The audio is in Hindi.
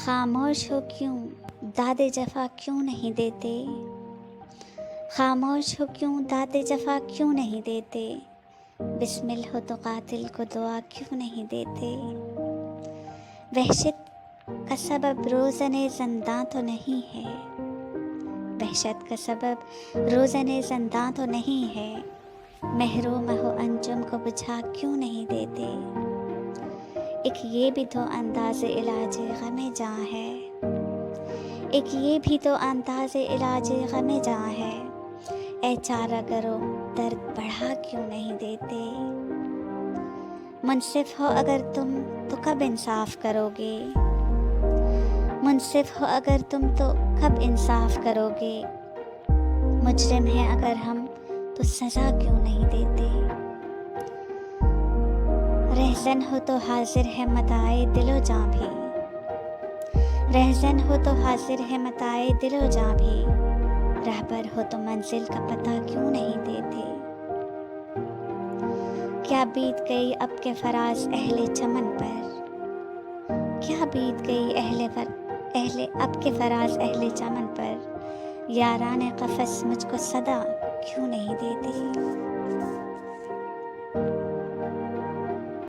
खामोश हो क्यों, दादे जफ़ा क्यों नहीं देते। खामोश हो क्यों, दादे जफ़ा क्यों नहीं देते। बिस्मिल हो तो कातिल को दुआ क्यों नहीं देते। वहशत का सबब रोज़ने ज़िंदा तो नहीं है। वहशत का सबब रोज़ने ज़िंदा तो नहीं है। महरूम हो अंजुम को बुझा क्यों नहीं देते। एक ये भी तो अंदाज़े इलाजे गमे जाँ है। एक ये भी तो अंदाज़े इलाजे गमे जाँ है। ऐ चारा करो दर्द बढ़ा क्यों नहीं देते। मुनसिफ हो अगर तुम तो कब इंसाफ करोगे। मुनसिफ हो अगर तुम तो कब इंसाफ करोगे। मुजरिम है अगर हम तो सज़ा क्यों नहीं देते। रहज़न हो तो हाजिर है मताए दिलो जाँ भी। रहज़न हो तो हाजिर है मताए दिलो जाँ भी। रहबर हो तो मंजिल का पता क्यों नहीं देते। क्या बीत गई अब के फराज अहले चमन पर। क्या बीत गई अहले अब के फराज अहले चमन पर। याराने क़फ़स मुझको सदा क्यों नहीं देते।